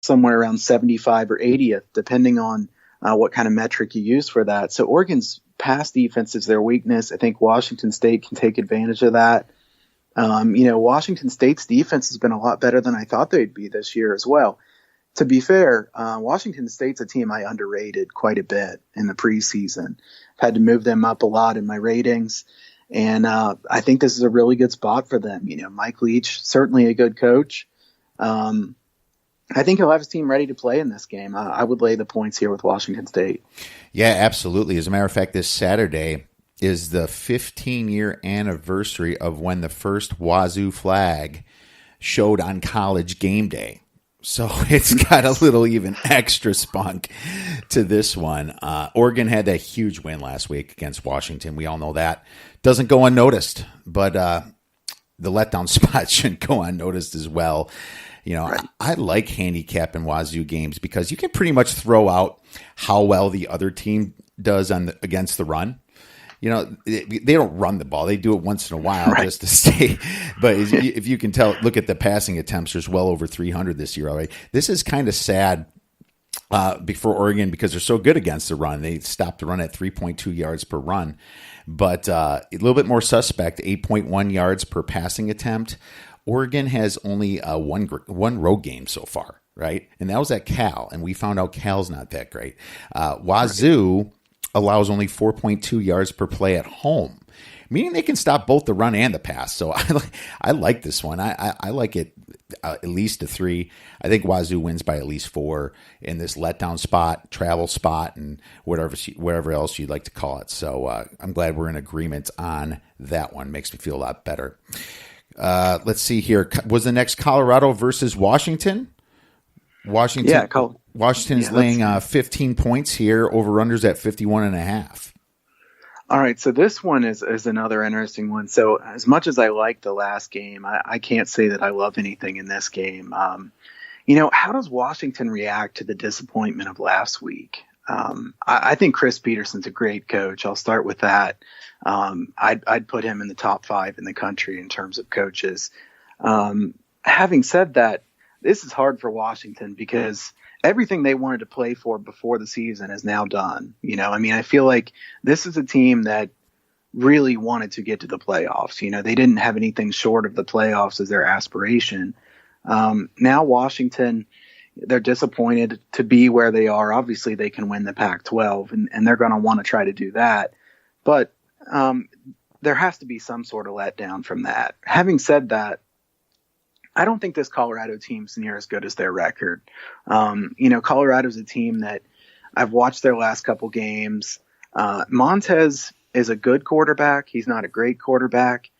somewhere around 75 or 80th, depending on what kind of metric you use for that. So Oregon's pass defense is their weakness. I think Washington State can take advantage of that. Washington State's defense has been a lot better than I thought they'd be this year as well. To be fair, Washington State's a team I underrated quite a bit in the preseason. I've had to move them up a lot in my ratings, and I think this is a really good spot for them. Mike Leach, certainly a good coach. I think he'll have his team ready to play in this game. I would lay the points here with Washington State. Yeah, absolutely. As a matter of fact, this Saturday is the 15-year anniversary of when the first Wazoo flag showed on College game day. So it's got a little even extra spunk to this one. Oregon had that huge win last week against Washington. We all know that. Doesn't go unnoticed, but the letdown spot shouldn't go unnoticed as well. Right. I like handicapping Wazoo games because you can pretty much throw out how well the other team does against the run. They don't run the ball. They do it once in a while just to stay. But if you can tell, look at the passing attempts. There's well over 300 this year already. This is kind of sad for Oregon because they're so good against the run. They stopped the run at 3.2 yards per run. But a little bit more suspect, 8.1 yards per passing attempt. Oregon has only one road game so far, right? And that was at Cal, and we found out Cal's not that great. Wazoo allows only 4.2 yards per play at home, meaning they can stop both the run and the pass. So I like this one. I like it at least a 3. I think Wazoo wins by at least 4 in this letdown spot, travel spot, and whatever else you'd like to call it. So I'm glad we're in agreement on that one. Makes me feel a lot better. Let's see here. Was the next Colorado versus Washington? Washington's laying 15 points here. Over-unders at 51.5. All right, so this one is another interesting one. So as much as I liked the last game, I can't say that I love anything in this game. How does Washington react to the disappointment of last week? I think Chris Peterson's a great coach. I'll start with that. I'd put him in the top 5 in the country in terms of coaches. Having said that, this is hard for Washington because everything they wanted to play for before the season is now done. I feel like this is a team that really wanted to get to the playoffs. They didn't have anything short of the playoffs as their aspiration. Now Washington, they're disappointed to be where they are. Obviously they can win the Pac-12 and they're going to want to try to do that. But there has to be some sort of letdown from that. Having said that, I don't think this Colorado team's near as good as their record. Colorado's a team that I've watched their last couple games. Montez is a good quarterback. He's not a great quarterback.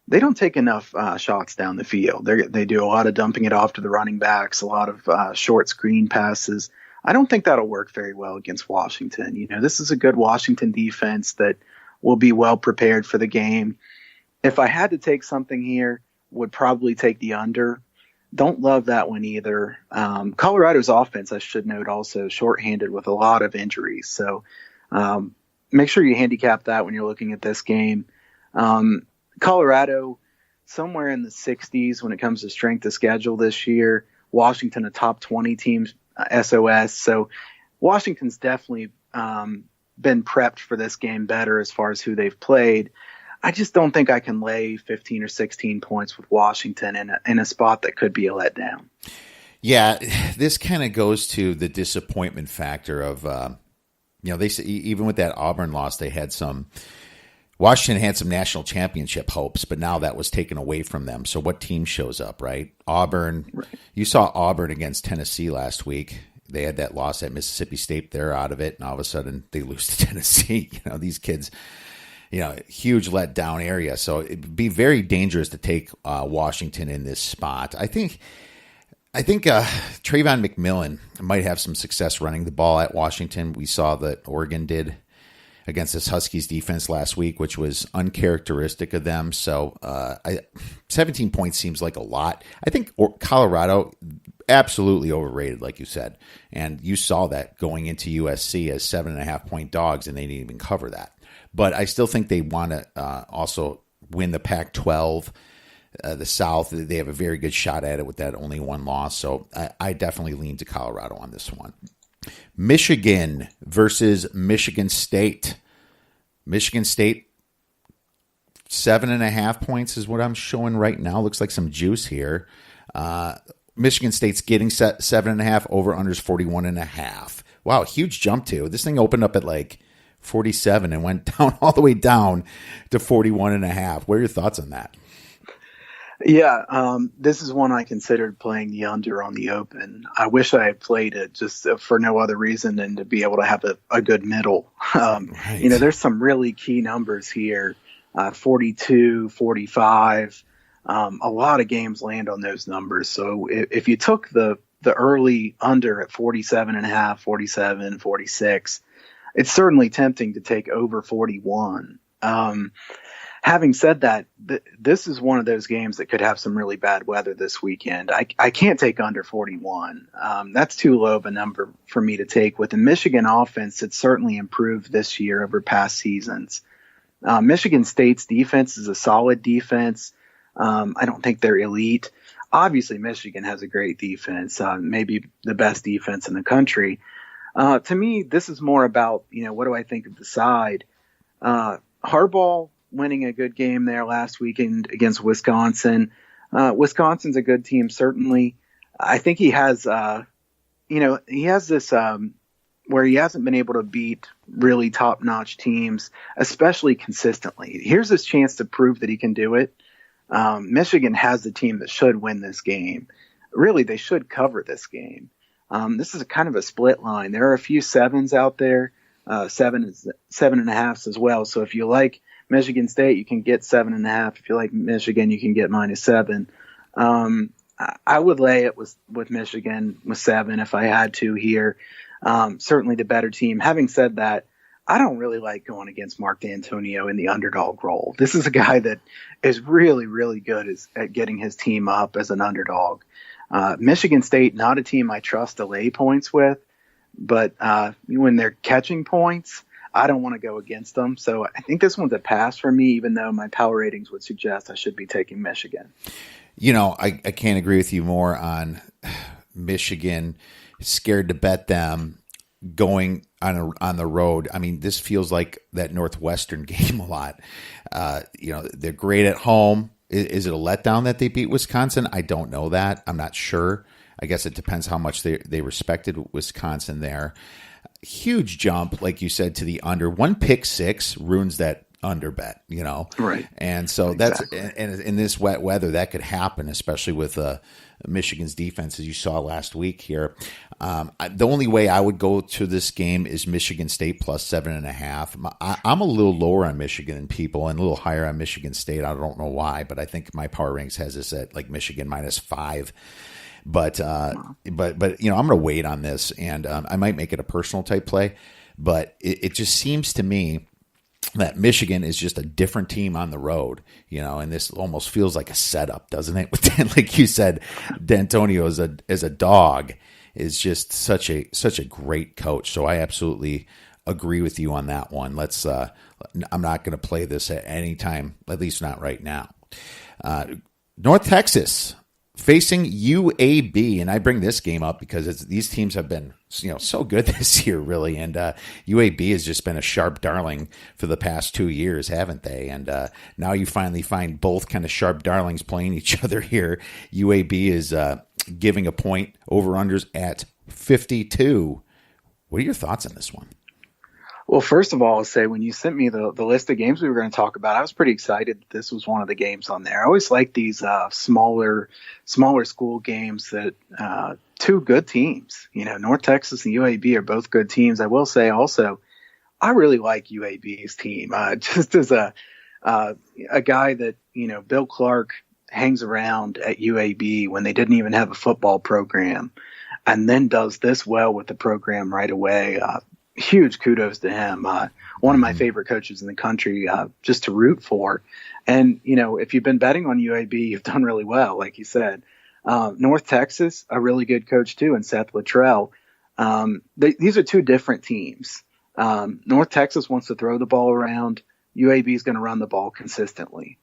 They don't take enough shots down the field. They do a lot of dumping it off to the running backs, a lot of short screen passes. I don't think that'll work very well against Washington. This is a good Washington defense that will be well prepared for the game. If I had to take something here, would probably take the under. Don't love that one either. Colorado's offense, I should note, also shorthanded with a lot of injuries. So make sure you handicap that when you're looking at this game. Colorado, somewhere in the 60s when it comes to strength of schedule this year. Washington, a top 20 team, SOS. So Washington's definitely been prepped for this game better as far as who they've played. I just don't think I can lay 15 or 16 points with Washington in a spot that could be a letdown. Yeah, this kind of goes to the disappointment factor of, they even with that Auburn loss, Washington had some national championship hopes, but now that was taken away from them. So what team shows up, right? Auburn. Right. You saw Auburn against Tennessee last week. They had that loss at Mississippi State. They're out of it, and all of a sudden they lose to Tennessee. These kids. Huge letdown area. So it'd be very dangerous to take Washington in this spot. I think Trayvon McMillan might have some success running the ball at Washington. We saw that Oregon did against this Huskies defense last week, which was uncharacteristic of them. So 17 points seems like a lot. I think Colorado, absolutely overrated, like you said. And you saw that going into USC as 7.5-point dogs, and they didn't even cover that. But I still think they want to also win the Pac-12. the South. They have a very good shot at it with that only one loss. So I definitely lean to Colorado on this one. Michigan versus Michigan State. Michigan State, 7.5 points is what I'm showing right now. Looks like some juice here. Michigan State's getting 7.5, over unders 41.5. Wow, huge jump too. This thing opened up at like 47 and went down all the way down to 41.5. What are your thoughts on that? Yeah, this is one I considered playing the under on the open. I wish I had played it just for no other reason than to be able to have a good middle. Right. There's some really key numbers here, 42, 45. A lot of games land on those numbers. So if you took the early under at 47.5, 47, 46, it's certainly tempting to take over 41. Having said that, this is one of those games that could have some really bad weather this weekend. I can't take under 41. That's too low of a number for me to take. With the Michigan offense, it's certainly improved this year over past seasons. Michigan State's defense is a solid defense. I don't think they're elite. Obviously, Michigan has a great defense, maybe the best defense in the country. To me, this is more about, what do I think of the side? Harbaugh winning a good game there last weekend against Wisconsin. Wisconsin's a good team, certainly. I think he has, he has this where he hasn't been able to beat really top-notch teams, especially consistently. Here's his chance to prove that he can do it. Michigan has the team that should win this game. Really, they should cover this game. This is a kind of a split line. There are a few sevens out there, 7.5s as well. So if you like Michigan State, you can get 7.5. If you like Michigan, you can get -7. I would lay it with Michigan with 7 if I had to here. Certainly the better team. Having said that, I don't really like going against Mark D'Antonio in the underdog role. This is a guy that is really, really good at getting his team up as an underdog. Michigan State, not a team I trust to lay points with, but when they're catching points, I don't want to go against them. So I think this one's a pass for me, even though my power ratings would suggest I should be taking Michigan. I can't agree with you more on Michigan. Scared to bet them going on the road. I mean, this feels like that Northwestern game a lot. They're great at home. Is it a letdown that they beat Wisconsin? I don't know that. I'm not sure. I guess it depends how much they respected Wisconsin there. Huge jump, like you said, to the under. One pick six ruins that under bet, Right. And so exactly. And in this wet weather, that could happen, especially with Michigan's defense, as you saw last week here. The only way I would go to this game is Michigan State plus 7.5. I'm a little lower on Michigan than people and a little higher on Michigan State. I don't know why, but I think my power ranks has this at like Michigan -5. But I'm going to wait on this, and I might make it a personal type play. But it just seems to me that Michigan is just a different team on the road, and this almost feels like a setup, doesn't it? Like you said, D'Antonio as a dog is just such a great coach. So I absolutely agree with you on that one. I'm not going to play this at any time, at least not right now. North Texas facing UAB, and I bring this game up because these teams have been so good this year, really, and UAB has just been a sharp darling for the past 2 years, haven't they? And now you finally find both kind of sharp darlings playing each other here. UAB is giving a point over-unders at 52. What are your thoughts on this one? Well, first of all, I'll say when you sent me the list of games we were going to talk about, I was pretty excited that this was one of the games on there. I always like these smaller school games that two good teams. North Texas and UAB are both good teams. I will say also, I really like UAB's team. Just as a guy that Bill Clark hangs around at UAB when they didn't even have a football program, and then does this well with the program right away. Huge kudos to him. One of my favorite coaches in the country, just to root for. And, if you've been betting on UAB, you've done really well, like you said. North Texas, a really good coach too, and Seth Luttrell. These are two different teams. North Texas wants to throw the ball around. UAB is going to run the ball consistently.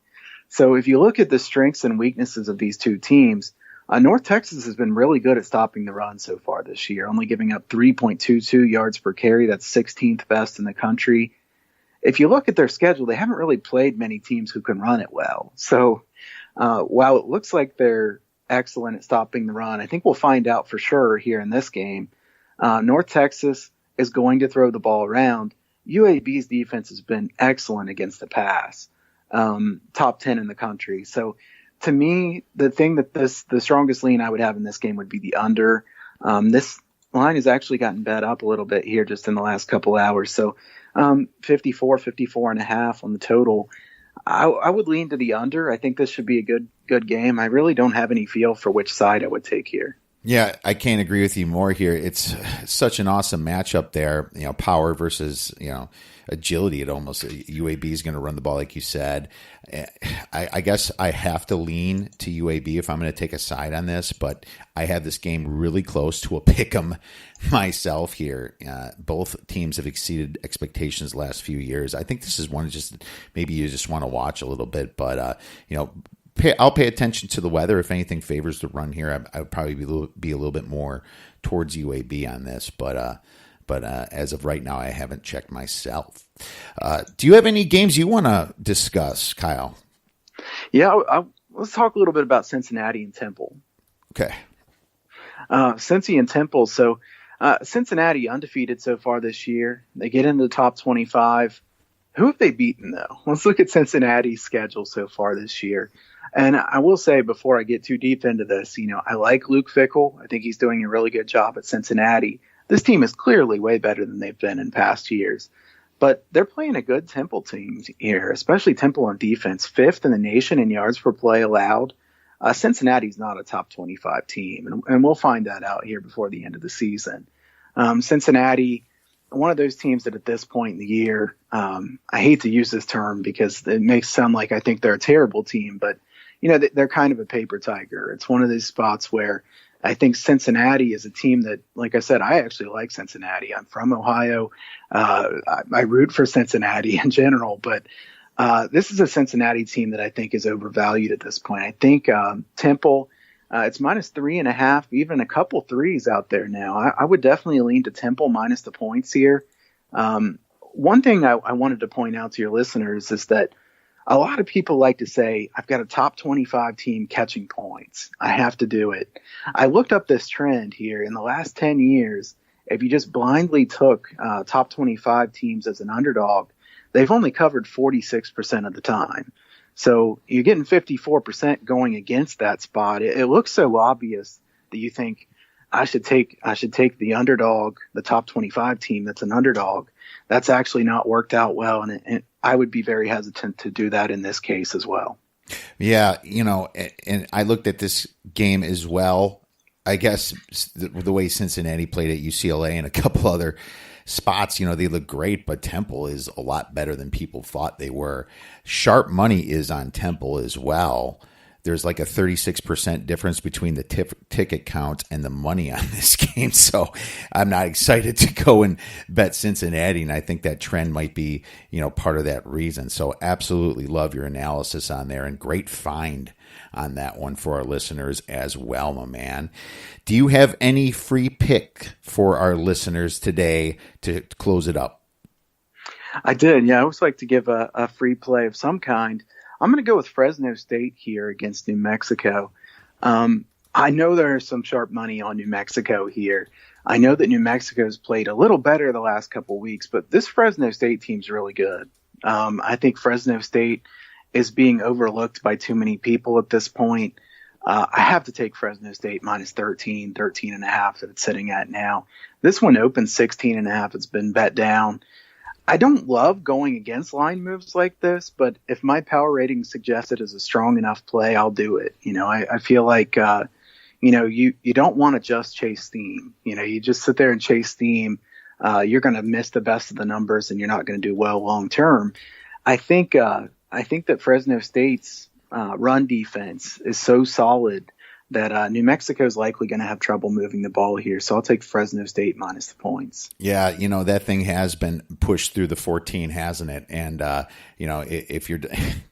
So if you look at the strengths and weaknesses of these two teams, North Texas has been really good at stopping the run so far this year, only giving up 3.22 yards per carry. That's 16th best in the country. If you look at their schedule, they haven't really played many teams who can run it well. So while it looks like they're excellent at stopping the run, I think we'll find out for sure here in this game. North Texas is going to throw the ball around. UAB's defense has been excellent against the pass, top 10 in the country. So to me, the thing that the strongest lean I would have in this game would be the under. This line has actually gotten bet up a little bit here just in the last couple hours. So 54 and a half on the total. I would lean to the under. I think this should be a good game. I really don't have any feel for which side I would take here. Yeah, I can't agree with you more here. It's such an awesome matchup there. Power versus, agility. It almost, UAB is going to run the ball, like you said. I guess I have to lean to UAB if I'm going to take a side on this, but I have this game really close to a pick 'em myself here. Both teams have exceeded expectations the last few years. I think this is one just maybe you just want to watch a little bit, but I'll pay attention to the weather. If anything favors the run here, I would probably be a little bit more towards UAB on this. But as of right now, I haven't checked myself. Do you have any games you want to discuss, Kyle? Yeah, let's talk a little bit about Cincinnati and Temple. Okay. Cincy and Temple. So Cincinnati undefeated so far this year. They get into the top 25. Who have they beaten, though? Let's look at Cincinnati's schedule so far this year. And I will say before I get too deep into this, I like Luke Fickell. I think he's doing a really good job at Cincinnati. This team is clearly way better than they've been in past years. But they're playing a good Temple team here, especially Temple on defense, 5th in the nation in yards per play allowed. Cincinnati's not a top 25 team, and we'll find that out here before the end of the season. Cincinnati, one of those teams that at this point in the year, I hate to use this term because it makes it sound like I think they're a terrible team, but they're kind of a paper tiger. It's one of these spots where I think Cincinnati is a team that, like I said, I actually like Cincinnati. I'm from Ohio. I root for Cincinnati in general, but this is a Cincinnati team that I think is overvalued at this point. I think Temple, it's -3.5, even a couple threes out there now. I would definitely lean to Temple minus the points here. One thing I wanted to point out to your listeners is that a lot of people like to say, I've got a top 25 team catching points. I have to do it. I looked up this trend here. In the last 10 years, if you just blindly took top 25 teams as an underdog, they've only covered 46% of the time. So you're getting 54% going against that spot. It looks so obvious that you think, I should take the underdog, the top 25 team that's an underdog. That's actually not worked out well, and I would be very hesitant to do that in this case as well. Yeah, and I looked at this game as well. I guess the way Cincinnati played at UCLA and a couple other spots, they look great, but Temple is a lot better than people thought they were. Sharp money is on Temple as well. There's like a 36% difference between the ticket count and the money on this game. So I'm not excited to go and bet Cincinnati. And I think that trend might be, part of that reason. So absolutely love your analysis on there, and great find on that one for our listeners as well, my man. Do you have any free pick for our listeners today to close it up? I did. Yeah. I always like to give a free play of some kind. I'm going to go with Fresno State here against New Mexico. I know there's some sharp money on New Mexico here. I know that New Mexico's played a little better the last couple weeks, but this Fresno State team's really good. I think Fresno State is being overlooked by too many people at this point. I have to take Fresno State minus 13 and a half that it's sitting at now. This one opened 16 and a half. It's been bet down. I don't love going against line moves like this, but if my power rating suggests it as a strong enough play, I'll do it. I feel like, you don't want to just chase steam. You just sit there and chase steam. You're going to miss the best of the numbers and you're not going to do well long term. I think that Fresno State's run defense is so solid that New Mexico is likely going to have trouble moving the ball here. So I'll take Fresno State minus the points. Yeah, that thing has been pushed through the 14, hasn't it? And if you're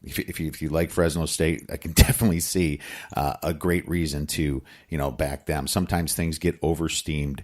if you like Fresno State, I can definitely see a great reason to back them. Sometimes things get oversteamed